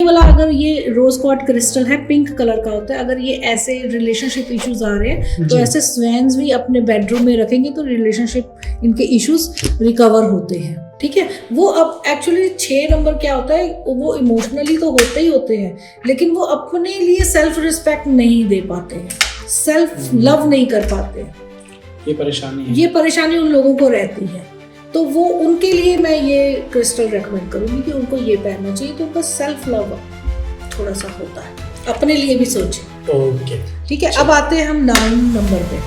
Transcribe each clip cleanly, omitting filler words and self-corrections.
वाला अगर ये रोज क्वार्ट्ज क्रिस्टल है, पिंक कलर का होता है, अगर ये ऐसे रिलेशनशिप इश्यूज आ रहे हैं तो ऐसे स्वेन्स भी अपने बेडरूम में रखेंगे तो रिलेशनशिप इनके इश्यूज रिकवर होते हैं। ठीक है, वो अब एक्चुअली 6 नंबर क्या होता है, वो इमोशनली तो होते ही होते हैं, लेकिन वो अपने लिए सेल्फ रिस्पेक्ट नहीं दे पाते हैं, सेल्फ लव नहीं कर पाते हैं। ये परेशानी उन लोगों को रहती है, तो वो उनके लिए मैं ये क्रिस्टल रेकमेंड करूंगी कि उनको ये पहनना चाहिए, तो उनका सेल्फ लव थोड़ा सा होता है, अपने लिए भी सोचें। ओके, ठीक है। अब आते हैं हम 9 नंबर पे।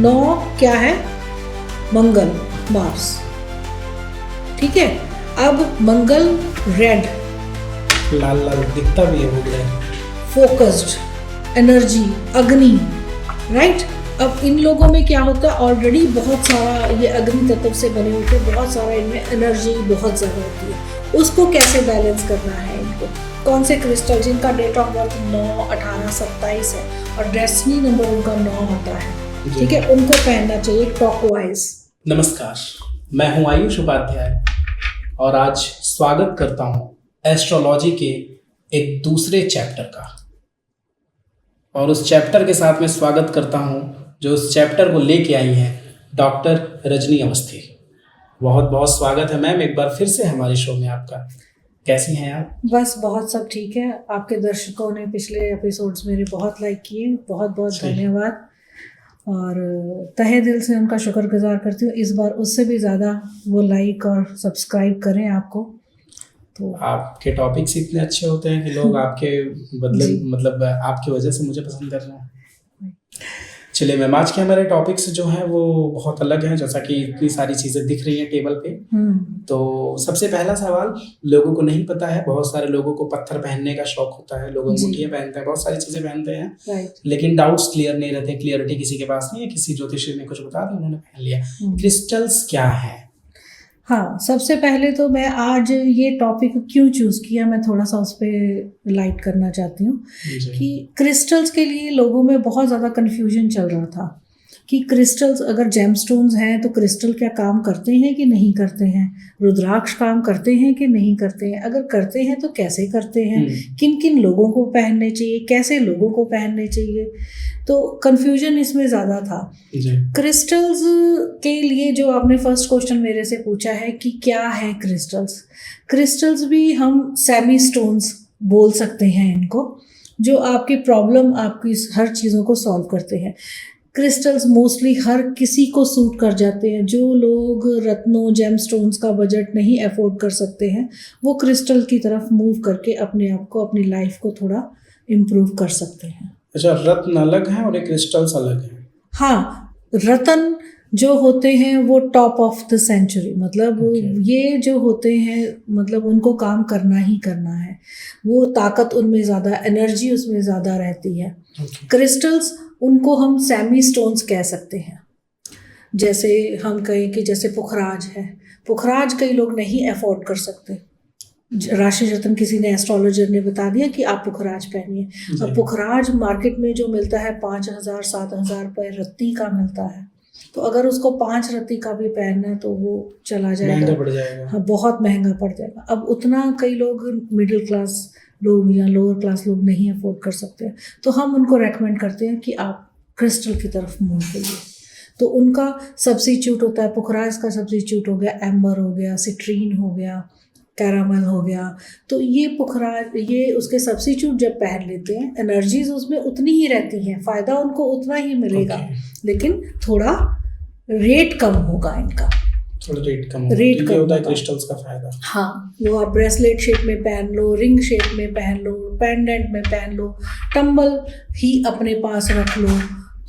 9 क्या है? मंगल, मार्स। ठीक है, अब मंगल रेड, लाल लाल दिखता भी है, वो फोकस्ड, एनर्जी, अग्नि, राइट। अब इन लोगों में क्या होता है, ऑलरेडी बहुत सारा ये अग्नि तत्व से बने होते हैं, बहुत सारा इनमें एनर्जी बहुत ज़्यादा होती है, उसको कैसे बैलेंस करना है इनको, कौन से क्रिस्टल जिनका डेट ऑफ बर्थ 9, 18, 27 है और डेस्टिनी नंबर उनका 9 होता है, ठीक है, उनको पहनना चाहिए टर्कोइज। नमस्कार, मैं हूं आयुष उपाध्याय और आज स्वागत करता हूं एस्ट्रोलॉजी के एक दूसरे चैप्टर का, और उस चैप्टर के साथ मैं स्वागत करता हूं जो उस चैप्टर को लेके आई हैं डॉक्टर रजनी अवस्थी। बहुत बहुत स्वागत है मैम एक बार फिर से हमारे शो में आपका। कैसी हैं आप? बस बहुत सब ठीक है। आपके दर्शकों ने पिछले एपिसोड्स मेरे बहुत लाइक किए, बहुत बहुत धन्यवाद, और तहे दिल से उनका शुक्रगुजार करती हूँ। इस बार उससे भी ज़्यादा वो लाइक और सब्सक्राइब करें आपको। तो आपके टॉपिक्स इतने अच्छे होते हैं कि लोग आपके बदले मतलब आपकी वजह से मुझे पसंद कर रहे हैं। चलिए मैम, आज के हमारे टॉपिक्स जो हैं वो बहुत अलग हैं, जैसा कि इतनी सारी चीज़ें दिख रही हैं टेबल पे। तो सबसे पहला सवाल, लोगों को नहीं पता है, बहुत सारे लोगों को पत्थर पहनने का शौक होता है, लोग अंगूठियाँ पहनते हैं, बहुत सारी चीज़ें पहनते हैं, लेकिन डाउट्स क्लियर नहीं रहते, क्लियरिटी किसी के पास नहीं है। किसी ज्योतिषी ने कुछ बता दिया, उन्होंने पहन लिया। क्रिस्टल्स क्या है? हाँ, सबसे पहले तो मैं आज ये टॉपिक क्यों चूज़ किया, मैं थोड़ा सा उस पर लाइट करना चाहती हूँ कि क्रिस्टल्स के लिए लोगों में बहुत ज़्यादा कन्फ्यूजन चल रहा था कि क्रिस्टल्स अगर जेमस्टोन्स हैं तो क्रिस्टल क्या काम करते हैं कि नहीं करते हैं, रुद्राक्ष काम करते हैं कि नहीं करते हैं, अगर करते हैं तो कैसे करते हैं, किन किन लोगों को पहनने चाहिए, कैसे लोगों को पहनने चाहिए, तो कन्फ्यूजन इसमें ज़्यादा था। क्रिस्टल्स के लिए जो आपने फर्स्ट क्वेश्चन मेरे से पूछा है कि क्या है क्रिस्टल्स, किृस्टल्स भी हम सेमी स्टोन्स बोल सकते हैं इनको, जो आपकी प्रॉब्लम, आपकी हर चीज़ों को सॉल्व करते हैं। क्रिस्टल्स मोस्टली हर किसी को सूट कर जाते हैं। जो लोग रत्नों, जेमस्टोन्स का बजट नहीं अफोर्ड कर सकते हैं, वो क्रिस्टल की तरफ मूव करके अपने आप को, अपनी लाइफ को थोड़ा इम्प्रूव कर सकते हैं। अच्छा, रत्न अलग हैं और ये क्रिस्टल्स अलग हैं? हाँ, रत्न जो होते हैं वो टॉप ऑफ द सेंचुरी, मतलब ये जो होते हैं मतलब उनको काम करना ही करना है, वो ताकत उनमें ज़्यादा, एनर्जी उसमें ज़्यादा रहती है। क्रिस्टल्स उनको हम सेमी स्टोन्स कह सकते हैं। जैसे हम कहें कि जैसे पुखराज है, पुखराज कई लोग नहीं अफोर्ड कर सकते, राशि रत्न किसी ने, एस्ट्रोलॉजर ने बता दिया कि आप पुखराज पहनिए। अब पुखराज मार्केट में जो मिलता है 5,000 7,000 रुपये रत्ती का मिलता है, तो अगर उसको 5 रत्ती का भी पहनना है तो वो चला जाएगा, महंगा पड़ जाएगा। हाँ, बहुत महंगा पड़ जाएगा। अब उतना कई लोग मिडिल क्लास लोग या लोअर क्लास लोग नहीं अफोर्ड कर सकते, तो हम उनको रेकमेंड करते हैं कि आप क्रिस्टल की तरफ मूव करिए। तो उनका सब्स्टिट्यूट होता है, पुखराज का सब्स्टिट्यूट हो गया एम्बर, हो गया सिट्रीन, हो गया कैरामल, हो गया। तो ये पुखराज, ये उसके सब्स्टिट्यूट जब पहन लेते हैं, एनर्जीज उसमें उतनी ही रहती हैं, फ़ायदा उनको उतना ही मिलेगा, लेकिन थोड़ा रेट कम होगा इनका, रेट कम होता है क्रिस्टल्स का फायदा। हाँ, वो आप ब्रेसलेट शेप में पहन लो, रिंग शेप में पहन लो, पेंडेंट में पहन लो, टंबल ही अपने पास रख लो,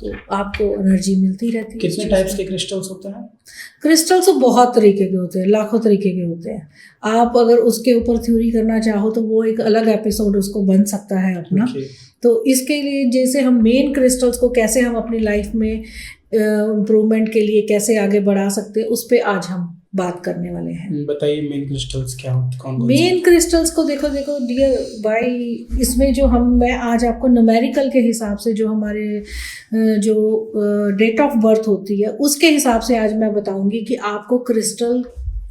तो आपको एनर्जी मिलती रहती है। कितने टाइप्स के क्रिस्टल्स होते हैं? क्रिस्टल्स तो बहुत तरीके के होते हैं, लाखों तरीके के होते हैं। आप अगर उसके ऊपर थ्योरी करना चाहो तो वो एक अलग एपिसोड उसको बन सकता है अपना। तो इसके लिए जैसे हम मेन क्रिस्टल्स को कैसे हम अपनी लाइफ में इम्प्रूवमेंट के लिए कैसे आगे बढ़ा सकते हैं, उस पर आज हम बात करने वाले हैं। बताइए मेन क्रिस्टल्स क्या होते हैं, कौन-कौन? मेन क्रिस्टल्स को देखो डियर भाई, इसमें जो मैं आज आपको न्यूमेरिकल के हिसाब से, जो हमारे जो डेट ऑफ बर्थ होती है उसके हिसाब से आज मैं बताऊंगी कि आपको क्रिस्टल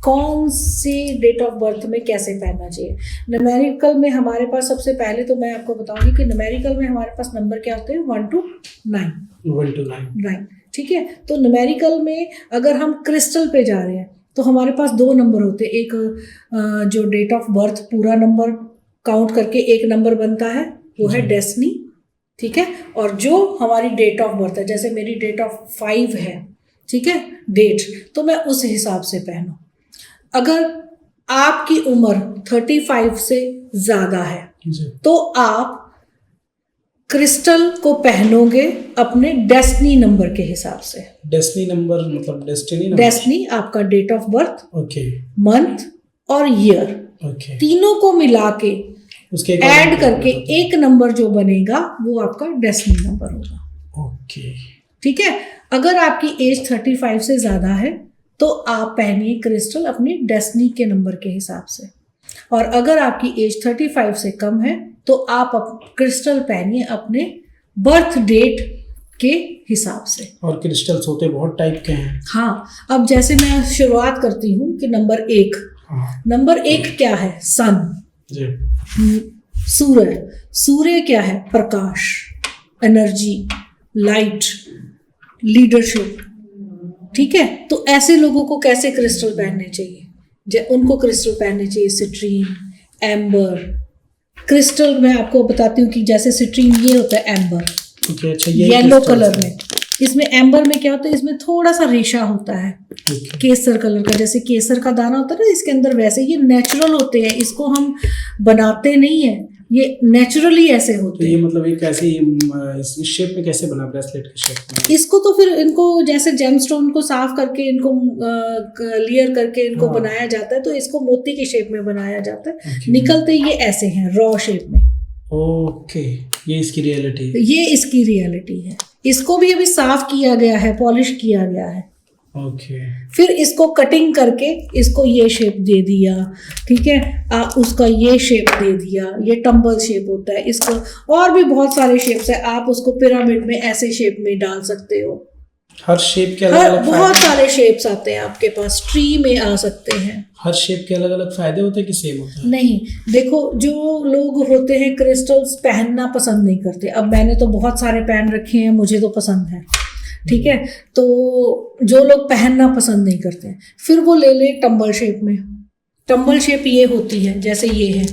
कौन सी डेट ऑफ बर्थ में कैसे पहनना चाहिए। न्यूमेरिकल में हमारे पास सबसे पहले तो मैं आपको बताऊंगी कि न्यूमेरिकल में हमारे पास नंबर क्या होते हैं 1 to 9। 1 to 9। ठीक है, तो न्यूमेरिकल में अगर हम क्रिस्टल पे जा रहे हैं तो हमारे पास 2 नंबर होते हैं। एक जो डेट ऑफ बर्थ पूरा नंबर काउंट करके एक नंबर बनता है वो है डेस्टिनी, ठीक है। और जो हमारी डेट ऑफ बर्थ है, जैसे मेरी डेट ऑफ 5 है, ठीक है, डेट, तो मैं उस हिसाब से पहनूं। अगर आपकी उम्र 35 से ज़्यादा है तो आप क्रिस्टल को पहनोगे अपने डेस्टिनी नंबर के हिसाब से। डेस्टिनी नंबर मतलब डेस्टिनी आपका date of birth, okay, month और ईयर, ओके, तीनों को मिला के उसके ऐड करके एक नंबर जो बनेगा वो आपका डेस्टिनी नंबर होगा। ओके, ठीक है। अगर आपकी एज 35 से ज़्यादा है तो आप पहनिए क्रिस्टल अपनी डेस्टिनी के नंबर के हिसाब से, और अगर आपकी एज 35 से कम है तो आप क्रिस्टल पहनिए अपने बर्थ डेट के हिसाब से। और क्रिस्टल्स होते बहुत टाइप के हैं। हाँ, अब जैसे मैं शुरुआत करती हूँ कि नंबर 1। नंबर 1 क्या है? सन जी। सूर्य क्या है? प्रकाश, एनर्जी, लाइट, लीडरशिप, ठीक है। तो ऐसे लोगों को कैसे क्रिस्टल पहनने चाहिए? उनको क्रिस्टल पहनने चाहिए सिट्रीन, एम्बर। क्रिस्टल मैं आपको बताती हूँ कि जैसे सिट्रीन ये होता है एम्बर, अच्छा, येलो कलर में। इसमें एम्बर में क्या होता है, इसमें थोड़ा सा रेशा होता है केसर कलर का, जैसे केसर का दाना होता है ना इसके अंदर, वैसे ये नेचुरल होते हैं, इसको हम बनाते नहीं है, ये नेचुरली ऐसे होते हैं। ये मतलब एक ऐसे इस शेप में कैसे बना, ब्रेसलेट के शेप में? इसको तो फिर इनको जैसे जेमस्टोन को साफ करके इनको क्लियर करके इनको बनाया जाता है, तो इसको मोती की शेप में बनाया जाता है। निकलते ये ऐसे हैं रॉ शेप में। ओके, ये इसकी रियलिटी है। ये इसकी रियलिटी है। इसको भी अभी साफ किया गया है, पॉलिश किया गया है। ओके, फिर इसको कटिंग करके इसको ये शेप दे दिया, ठीक है, उसका ये शेप दे दिया, ये टम्बल शेप होता है इसको, और भी बहुत सारे शेप्स है। आप उसको पिरामिड में ऐसे शेप में डाल सकते हो। हर शेप के अलग अलग बहुत सारे शेप्स आते हैं आपके पास, ट्री में आ सकते हैं। हर शेप के अलग अलग फायदे होते हैं कि सेम होता है? नहीं, देखो जो लोग होते हैं क्रिस्टल्स पहनना पसंद नहीं करते। अब मैंने तो बहुत सारे पहन रखे हैं, मुझे तो पसंद है, ठीक है। तो जो लोग पहनना पसंद नहीं करते हैं फिर वो ले ले टम्बल शेप में। टम्बल शेप ये होती है, जैसे ये है,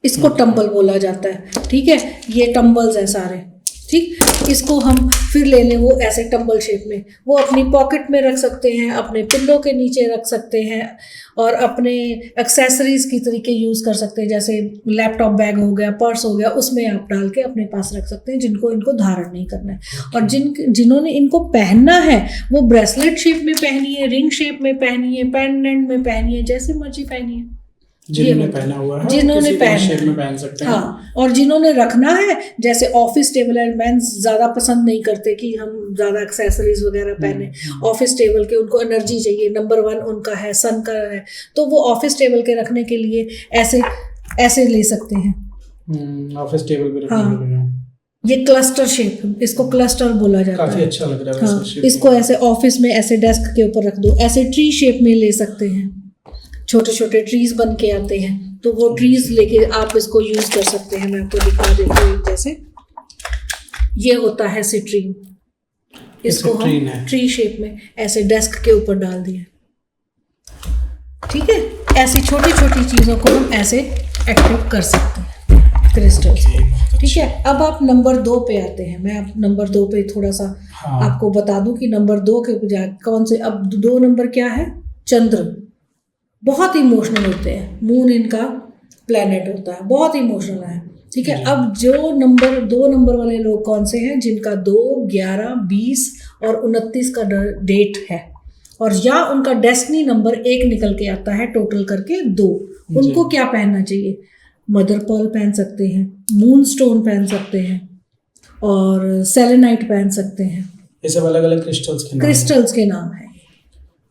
इसको टम्बल बोला जाता है, ठीक है। ये टम्बल्स हैं सारे, ठीक। इसको हम फिर ले लें वो ऐसे टम्बल शेप में, वो अपनी पॉकेट में रख सकते हैं, अपने पिल्लो के नीचे रख सकते हैं, और अपने एक्सेसरीज की तरीके यूज़ कर सकते हैं। जैसे लैपटॉप बैग हो गया, पर्स हो गया, उसमें आप डाल के अपने पास रख सकते हैं, जिनको इनको धारण नहीं करना है। और जिन्होंने इनको पहनना है वो ब्रेसलेट शेप में पहनिए, रिंग शेप में पहनिए, पेंडेंट में पहनिए, जैसे मर्जी पहनिए। जिन्होंने पहना हुआ है, जिन्होंने शेप में पहन सकते हैं। हाँ, और जिन्होंने रखना है, जैसे ऑफिस टेबल है, मेंस ज़्यादा पसंद नहीं करते कि हम ज़्यादा एक्सेसरीज वगैरह पहने। ऑफिस टेबल के उनको एनर्जी चाहिए, नंबर 1 उनका है, सन का है, तो वो ऑफिस टेबल के रखने के लिए ऐसे ले सकते हैं। ऑफिस टेबल पे रखने के लिए ये क्लस्टर शेप, इसको क्लस्टर बोला जाता है। काफी अच्छा लग रहा है। हाँ, इसको ऐसे ऑफिस में ऐसे डेस्क के ऊपर रख दो। ऐसे ट्री शेप में ले सकते हैं, छोटे छोटे ट्रीज बन के आते हैं, तो वो ट्रीज लेके आप इसको यूज कर सकते हैं। मैं आपको दिखा देती हूँ, जैसे ये होता है सिट्रीन, इसको हम ट्री शेप में ऐसे डेस्क के ऊपर डाल दिए, ठीक है। ऐसी छोटी छोटी चीजों को हम ऐसे एक्टिव कर सकते हैं क्रिस्टल, ठीक है। अब आप नंबर 2 पे आते हैं। मैं अब नंबर 2 पे थोड़ा सा आपको बता दूं कि नंबर 2 के बजाय कौन से। अब 2 नंबर क्या है? चंद्र। बहुत इमोशनल होते हैं, मून इनका प्लेनेट होता है, बहुत इमोशनल है, ठीक है। अब जो 2 नंबर वाले लोग कौन से हैं? जिनका 2, 11, 20 और 29 का डेट है, और या उनका डेस्टिनी नंबर 1 निकल के आता है, टोटल करके 2। उनको क्या पहनना चाहिए? मदर पर्ल पहन सकते हैं, मून स्टोन पहन सकते हैं, और सेलेनाइट पहन सकते हैं। ये सब अलग अलग क्रिस्टल्स के नाम है।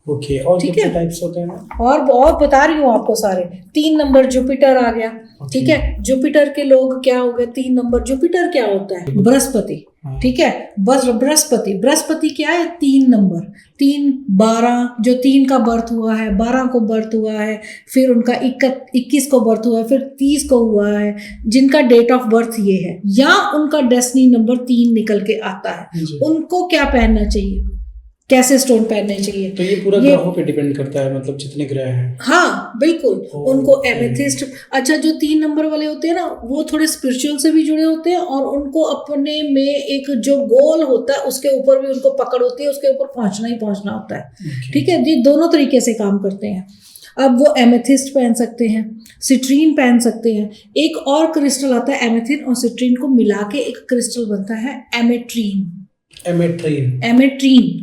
ओके, और कितने टाइप्स होते हैं? और बता रही हूँ आपको सारे। 3 नंबर जुपिटर आ गया, ठीक है। जुपिटर के लोग क्या हो गए? 3 नंबर जुपिटर क्या होता है? बृहस्पति। हाँ। ठीक है। बस बृहस्पति क्या है, 3 नंबर, 3 12, जो 3 का बर्थ हुआ है, 12 को बर्थ हुआ है, फिर उनका 21 को बर्थ हुआ है, फिर 30 को हुआ है, जिनका डेट ऑफ बर्थ ये है, या उनका डेस्टिनी नंबर 3 निकल के आता है, उनको क्या पहनना चाहिए, कैसे स्टोन पहनने चाहिए। तो ये पूरा ग्रहों पे डिपेंड करता है, मतलब जितने ग्रह हैं। हाँ बिल्कुल। उनको एमेथिस्ट, अच्छा जो 3 नंबर वाले होते हैं ना, वो थोड़े स्पिरिचुअल से भी जुड़े होते हैं, और उनको अपने में एक जो गोल होता है उसके ऊपर भी उनको पकड़ होती है, उसके ऊपर पहुंचना ही पहुंचना होता है। ठीक है, ये दोनों तरीके से काम करते हैं। अब वो एमेथिस्ट पहन सकते हैं, सिट्रीन पहन सकते हैं। एक और क्रिस्टल आता है, एमेथिन और सिट्रीन को मिला के एक क्रिस्टल बनता है एमेट्रीन।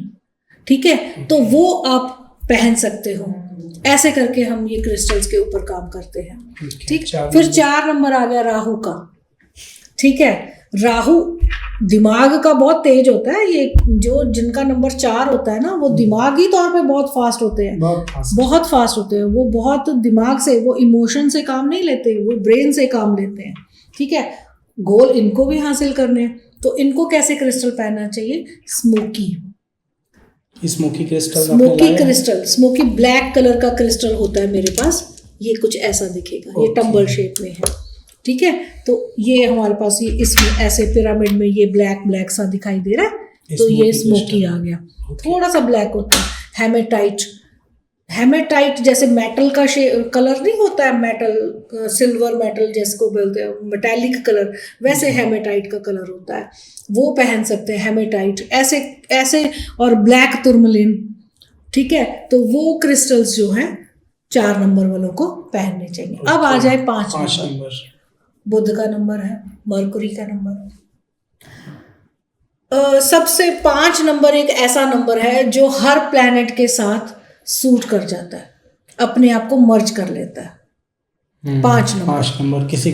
ठीक है, तो वो आप पहन सकते हो। ऐसे करके हम ये क्रिस्टल्स के ऊपर काम करते हैं। ठीक, फिर 4 नंबर आ गया राहु का। ठीक है, राहु दिमाग का बहुत तेज होता है। ये जो जिनका नंबर 4 होता है ना, वो दिमागी तौर पे बहुत फास्ट होते हैं, बहुत फास्ट होते हैं। वो बहुत दिमाग से, वो इमोशन से काम नहीं लेते, वो ब्रेन से काम लेते हैं। ठीक है, गोल इनको भी हासिल करने हैं, तो इनको कैसे क्रिस्टल पहनना चाहिए, smoky crystal, smoky black colour का क्रिस्टल होता है मेरे पास। ये कुछ ऐसा दिखेगा, ये टंबल शेप में है। ठीक है, तो ये हमारे पास ये इसमें ऐसे पिरामिड में ये ब्लैक सा दिखाई दे रहा है, तो ये स्मोकी आ गया। थोड़ा सा ब्लैक होता है। हेमेटाइट जैसे मेटल का कलर नहीं होता है, मेटल, सिल्वर मेटल जिसको बोलते हैं, मेटालिक कलर, वैसे हेमेटाइट का कलर होता है, वो पहन सकते हैं हेमेटाइट ऐसे। और ब्लैक तुर्मलिन। ठीक है, तो वो क्रिस्टल्स जो हैं 4 नंबर वालों को पहनने चाहिए। अब आ जाए 5 नंबर। बुध का नंबर है, मरकुरी का नंबर। सबसे 5 नंबर एक ऐसा नंबर है जो हर प्लैनेट के साथ सूट कर जाता है, अपने आप को मर्ज कर लेता है। 5 नंबर किसी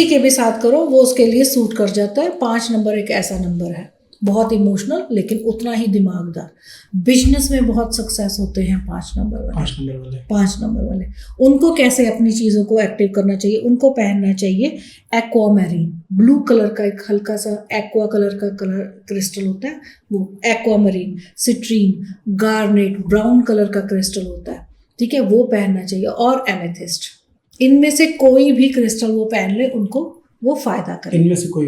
के भी साथ करो, वो उसके लिए सूट कर जाता है। 5 नंबर एक ऐसा नंबर है, बहुत इमोशनल लेकिन उतना ही दिमागदार। बिजनेस में बहुत सक्सेस होते हैं 5 नंबर वाले। उनको कैसे अपनी चीज़ों को एक्टिव करना चाहिए, उनको पहनना चाहिए एक्वामैरीन, ब्लू कलर का एक हल्का सा एक्वा कलर का क्रिस्टल होता है, वो एक्वामैरीन, सिट्रीन, गार्नेट, ब्राउन कलर का क्रिस्टल होता है। ठीक है, वो पहनना चाहिए, और एमेथिस्ट। इनमें से कोई भी क्रिस्टल वो पहन ले, उनको वो फायदा करे। इनमें से कोई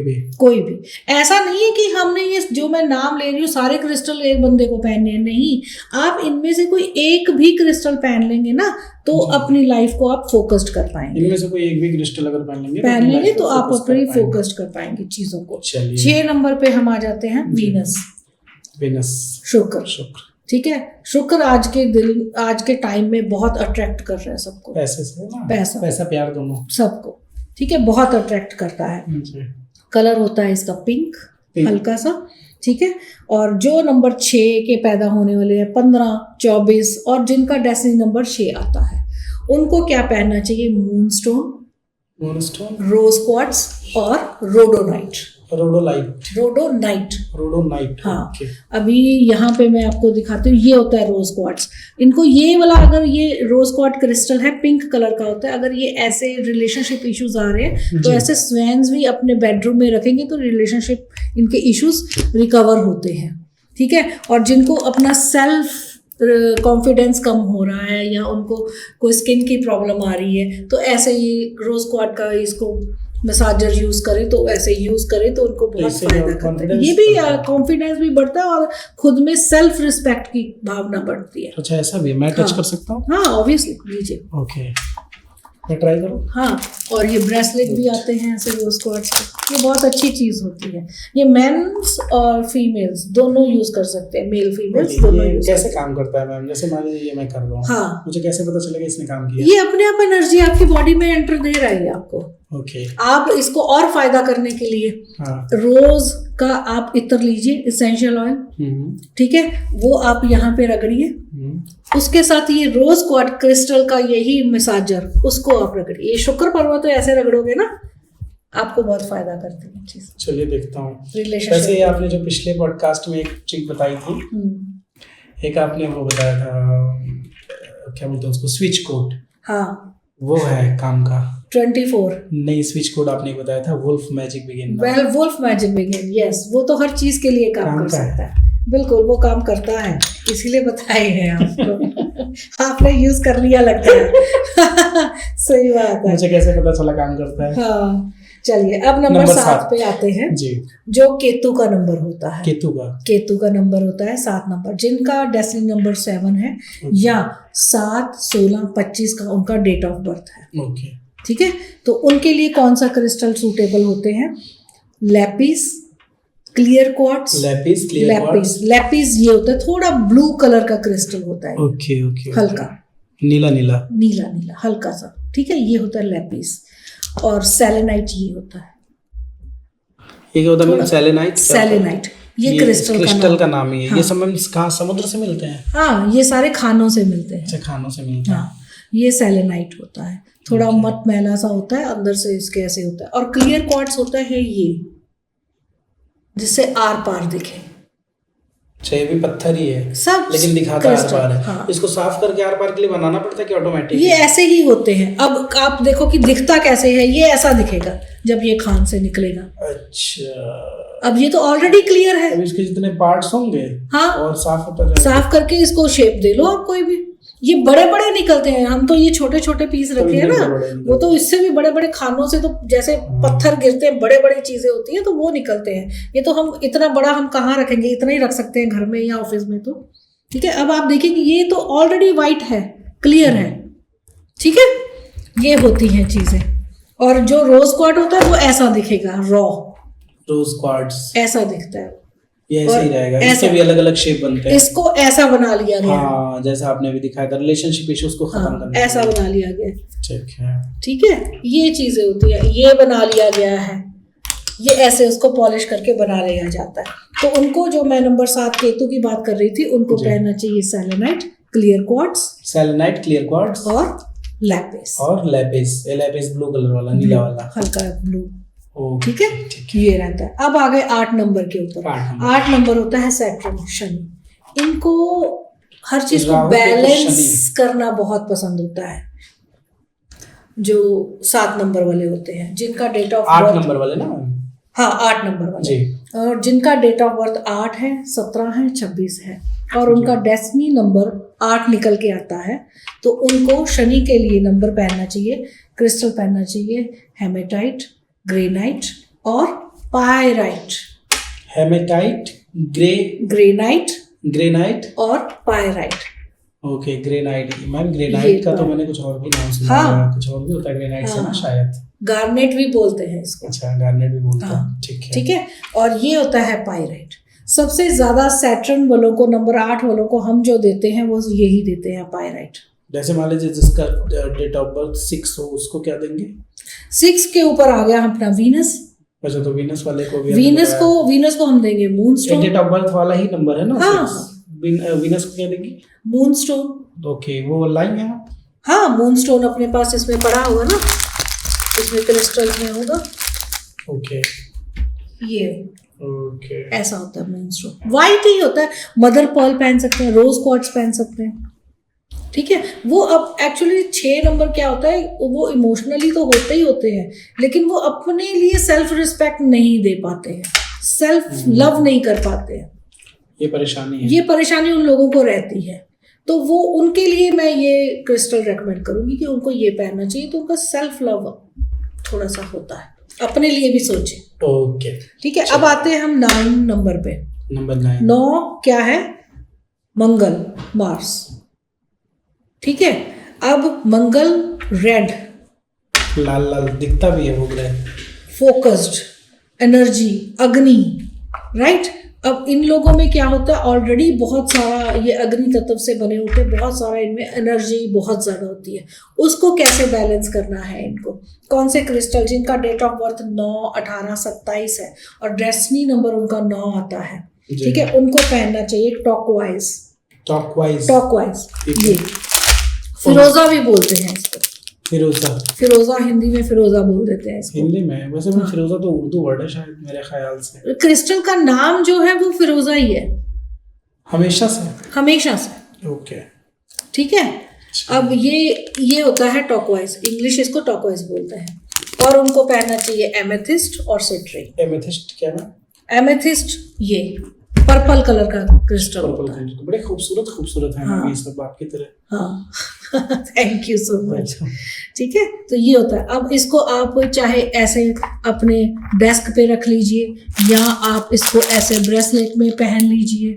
भी ऐसा नहीं है कि हमने ये जो मैं नाम ले रही हूँ सारे क्रिस्टल एक बंदे को पहनने हैं, नहीं। आप इनमें से कोई एक भी क्रिस्टल पहन लेंगे ना, तो अपनी लाइफ को आप फोकस्ड कर पाएंगे। इनमें से कोई एक भी क्रिस्टल अगर पहन लेंगे तो आप अपनी फोकस्ड कर पाएंगे चीजों को। 6 नंबर पे हम आ जाते हैं वीनस, शुक्र। ठीक है, शुक्र आज के टाइम में बहुत अट्रैक्ट कर रहा है सबको, पैसा प्यार दोनों सबको। ठीक है, बहुत अट्रैक्ट करता है। कलर होता है इसका पिंक हल्का सा। ठीक है, और जो नंबर 6 के पैदा होने वाले हैं, 15, 24, और जिनका डेस्टिनी नंबर 6 आता है, उनको क्या पहनना चाहिए, मूनस्टोन, रोज क्वार्ट्ज और रोडोनाइट। हाँ, अभी यहाँ पे मैं आपको दिखाती हूँ। ये होता है रोज क्वार्ट्ज। इनको ये वाला, अगर ये रोज क्वार्ट्ज क्रिस्टल है, पिंक कलर का होता है। अगर ये ऐसे रिलेशनशिप इश्यूज आ रहे हैं तो ऐसे स्वेन्स भी अपने बेडरूम में रखेंगे तो रिलेशनशिप इनके इश्यूज रिकवर होते हैं। ठीक है, और जिनको अपना सेल्फ कॉन्फिडेंस कम हो रहा है, या उनको कोई स्किन की प्रॉब्लम आ रही है, तो ऐसे ये रोज क्वार्ट्ज का इसको मसाजर यूज करें, तो ऐसे यूज करें तो उनको बहुत फायदा करता है। ये भी कॉन्फिडेंस भी बढ़ता है और खुद में सेल्फ रिस्पेक्ट की भावना बढ़ती है। अच्छा, ऐसा भी मैं टच कर सकता हूँ? हाँ, ऑब्वियसली, लीजिए। ओके, मैं ट्राई करूँ? हाँ, और ये ब्रेसलेट भी आते हैं ऐसे रोज क्वार्ट्ज के। ये बहुत अच्छी चीज होती है। ये मेंस और फीमेल्स दोनों यूज कर सकते हैं, मेल फीमेल्स दोनों यूज। कैसे काम करता है मैम? जैसे मान लीजिए ये मैं कर रहा हूँ, हाँ, मुझे कैसे पता चलेगा इसने काम किया? ये अपने आप एनर्जी आपकी बॉडी में एंटर दे रहा है आपको। ओके, आप इसको और फायदा करने के लिए, हाँ, रोज का आप इत्र लीजिए, इसेंशियल ऑयल। ठीक है, वो आप यहाँ पे रगड़िए। उसके साथ ये रोज क्वार्ट्ज क्रिस्टल का यही मसाजर, उसको आप रगड़िए। ये शुक्र पर्व तो ऐसे रगड़ोगे ना, आपको बहुत फायदा करती है चीज। चलिए देखता हूँ। वैसे आपने जो पिछले पॉडकास्ट में एक चीज बताई थी, एक आपने वो बताया था, क्या बोलते हैं उसको, स्विच कोट। हाँ, वो है काम का। 24। नहीं, स्विच कोड आपने बताया था wolf magic begin. Well wolf magic begin, yes, वो तो हर चीज के लिए काम कर सकता है। बिल्कुल, वो काम करता है, इसीलिए बताए हैं आपको। आपने यूज कर लिया लगता है। सही बात है। मुझे कैसे पता चला काम करता है? हाँ, चलिए अब नंबर 7 पे आते हैं जी, जो केतु का नंबर होता है। केतु का नंबर होता है 7 नंबर, जिनका डेस्टिनी नंबर 7 है या 7, 16, 25 का उनका डेट ऑफ बर्थ है। ठीक है, तो उनके लिए कौन सा क्रिस्टल सूटेबल होते हैं? Lapis, clear quartz. लैपिस ये होता है थोड़ा ब्लू कलर का क्रिस्टल होता है। ओके, हल्का नीला हल्का सा। ठीक है, ये होता है लैपिस। और सेलेनाइट ये होता है। ये क्या होता है? सेलेनाइट ये क्रिस्टल का नाम ही है। हाँ। ये सब कहाँ समुद्र से मिलते हैं? हाँ, ये सारे खानों से मिलते हैं। अच्छा, खानों से मिलते हैं। हाँ, ये सेलेनाइट होता है, थोड़ा मत मैला सा होता है, अंदर से इसके ऐसे होता है। और क्लियर क्वार्ट्स होता है ये, जिससे आर पार दिखे। ये भी पत्थर ही है सब, लेकिन दिखाता आर पार है। हाँ। इसको साफ करके आर पार के लिए बनाना पड़ता है कि ऑटोमेटिक? ये ऐसे ही होते हैं। अब आप देखो कि दिखता कैसे है, ये ऐसा दिखेगा जब ये खान से निकलेगा। अच्छा, अब ये तो ऑलरेडी क्लियर है। अब इसके जितने पार्ट्स होंगे, हाँ, और साफ होता जाएगा। साफ करके इसको शेप दे लो आप कोई भी। ये बड़े बड़े निकलते हैं, हम तो ये छोटे छोटे पीस रखे हैं ना, वो तो इससे भी बड़े बड़े खानों से, तो जैसे पत्थर गिरते हैं, बड़े बड़े चीजें होती हैं तो वो निकलते हैं। ये तो हम इतना बड़ा हम कहाँ रखेंगे, इतना ही रख सकते हैं घर में या ऑफिस में। तो ठीक है, अब आप देखेंगे ये तो ऑलरेडी वाइट है, क्लियर है। ठीक है, ये होती हैं चीजें। और जो रोज क्वार्ट्ज होता है वो ऐसा दिखेगा, रॉ रोज क्वार्ट्ज ऐसा दिखता है। ये ऐसे ही रहेगा। इससे भी अलग अलग शेप बनते हैं। इसको ऐसा बना लिया गया। हाँ, जैसा आपने भी दिखाया था रिलेशनशिप इश्यूज को खत्म करने ऐसा बना लिया गया। ठीक है, ठीक है, ये चीजें होती है। ये बना लिया गया है, ये ऐसे उसको पॉलिश करके बना लिया जाता है। तो उनको, जो मैं नंबर 7 केतु की बात कर रही थी, उनको पहनना चाहिए सेलेनाइट, क्लियर क्वार्ट्ज और लैपिस ब्लू कलर वाला, नीला वाला, हल्का ब्लू। ठीक है, ये रहता है। अब आ गए 8 नंबर के ऊपर। 8 नंबर होता है सैटर्न, शनि। इनको हर चीज को बैलेंस करना बहुत पसंद होता है। जो 7 नंबर वाले होते हैं, जिनका डेट ऑफ बर्थ 8 नंबर वाले ना, हाँ 8 नंबर वाले, और जिनका डेट ऑफ बर्थ 8 है, 17 है, 26 है, और उनका डेस्टिनी नंबर 8 निकल के आता है, तो उनको शनि के लिए नंबर पहनना चाहिए, क्रिस्टल पहनना चाहिए हेमेटाइट, ग्रेनाइट और पायराइट। हेमेटाइट, ग्रेनाइट और pyrite. Okay, granite. Ma'am granite का तो मैंने कुछ और भी नाम सुना है। कुछ और भी होता है ग्रेनाइट से ना, शायद गार्नेट भी बोलते हैं इसको। अच्छा, गार्नेट भी बोलते हैं। ठीक है, और ये होता है पायराइट। सबसे ज्यादा सैटर्न वालों को, नंबर 8 वालों को हम जो देते हैं वो यही देते हैं, पायराइट। जैसे मान लीजिए जिसका डेट ऑफ बर्थ 6 हो, उसको क्या देंगे? 6 के ऊपर आ गया अपना वीनस। अच्छा, तो वीनस वाले को भी, वीनस को हम देंगे मूनस्टोन। डेट ऑफ बर्थ वाला ही नंबर है ना? हाँ, वीनस को क्या देंगे? मूनस्टोन। ओके, वो लाइन है। हाँ, मूनस्टोन अपने पास इसमें पड़ा होगा ना, इसमें क्रिस्टल में होगा। ओके, ये ओके, ऐसा होता है मूनस्टोन। वाइट ही होता है। मदर पर्ल पहन सकते हैं, रोज क्वार्ट्ज पहन सकते हैं। ठीक है, वो अब एक्चुअली 6 नंबर क्या होता है, वो इमोशनली तो होते ही होते हैं, लेकिन वो अपने लिए सेल्फ रिस्पेक्ट नहीं दे पाते हैं, सेल्फ लव नहीं कर पाते हैं। ये परेशानी है। ये परेशानी उन लोगों को रहती है, तो वो उनके लिए मैं ये क्रिस्टल रेकमेंड करूंगी कि उनको ये पहनना चाहिए, तो उनका सेल्फ लव थोड़ा सा होता है, अपने लिए भी सोचे। ओके, ठीक है, अब आते हैं हम 9 नंबर पे। नंबर 9 क्या है? मंगल, मार्स। ठीक है, अब मंगल रेड, लाल लाल दिखता भी है वो ग्रह, फोकस्ड, एनर्जी, अग्नि, राइट। अब इन लोगों में क्या होता है, ऑलरेडी बहुत सारा ये अग्नि तत्व से बने होते हैं, बहुत सारा इनमें एनर्जी बहुत ज़्यादा होती है। उसको कैसे बैलेंस करना है इनको? कौन से क्रिस्टल, जिनका डेट ऑफ बर्थ 9, 18, 27 है और डेस्टिनी नंबर उनका 9 आता है, ठीक है, उनको पहनना चाहिए टॉकवाइज। ये फिरोजा भी बोलते हैं इसको, फिरोजा हिंदी में फिरोजा बोल देते हैं इसको। हिंदी में वैसे भी फिरोजा तो उर्दू वर्ड है शायद, मेरे ख्याल से। क्रिस्टल का नाम जो है वो फिरोजा ही है, हमेशा से। ओके, ठीक है। अब ये होता है टॉकवाइज, इंग्लिश इसको टॉकवाइज बोलते हैं, और उनको पहनना चाहिए एमेथिस्ट और सिट्रिक। एमेथिस्ट क्या है? एमेथिस्ट ये पर्पल कलर का क्रिस्टल पर्पल होता है। कलर, बड़े खूबसूरत है हाँ। ये सब आपकी तरह। हाँ थैंक यू सो मच। अच्छा। ठीक है, तो ये होता है। अब इसको आप चाहे ऐसे अपने डेस्क पे रख लीजिए, या आप इसको ऐसे ब्रेसलेट में पहन लीजिए,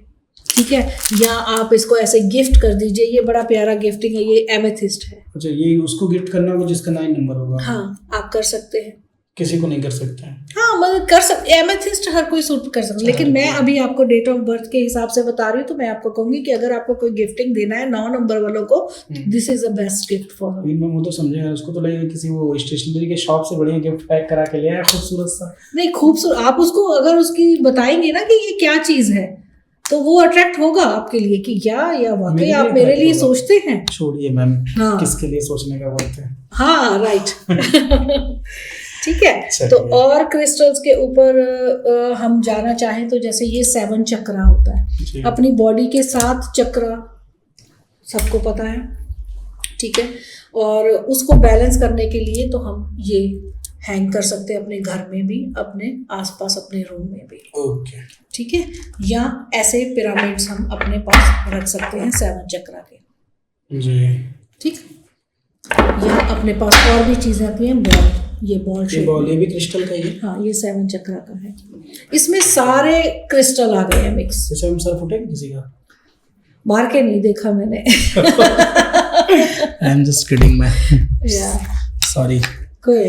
ठीक है, या आप इसको ऐसे गिफ्ट कर दीजिए। ये बड़ा प्यारा गिफ्टिंग है, ये एमेथिस्ट है। अच्छा, ये उसको गिफ्ट करना होगा जिसका 9 नंबर होगा? हाँ, आप कर सकते हैं। किसी को नहीं कर सकते हैं? हाँ, मतलब कर सकते, एमेथिस्ट हर कोई सूट कर सकता है, लेकिन मैं अभी आपको डेट ऑफ बर्थ के हिसाब से बता रही हूँ, तो मैं आपको कहूंगी कि अगर आपको कोई गिफ्टिंग देना है 9 नंबर वालों को, this is the best gift for her. मैं वो तो समझेगा, उसको तो लगेगा किसी वो स्टेशनरी के शॉप से बढ़िया गिफ्ट पैक करा के ले आया खूबसूरत सा। नहीं, खूबसूरत, आप उसको अगर उसकी बताएंगे ना कि ये क्या चीज है, तो वो अट्रैक्ट होगा आपके लिए कि या वाकई आप मेरे लिए सोचते हैं। छोड़िए मैम, हाँ। किसके लिए सोचने का बोलते हैं। हाँ राइट। ठीक है, तो और क्रिस्टल्स के ऊपर हम जाना चाहें तो जैसे ये 7 चक्रा होता है, अपनी बॉडी के 7 चक्रा सबको पता है, ठीक है, और उसको बैलेंस करने के लिए तो हम ये हैंग कर सकते हैं अपने घर में भी, अपने आसपास अपने रूम में भी। ओके, ठीक है, या ऐसे पिरामिड्स हम अपने पास रख सकते हैं 7 चक्रा के जी। ठीक, या अपने पास और भी चीजें आती हैं, बॉल, ये बॉल ये भी क्रिस्टल का ही है? हाँ, ये 7 चक्रा का है। इसमें सारे क्रिस्टल आ गए हैं मिक्स। जैसे हम सर फुटेगा किसी का? मार के नहीं देखा मैंने। I am just kidding ma'am, या सॉरी। कोई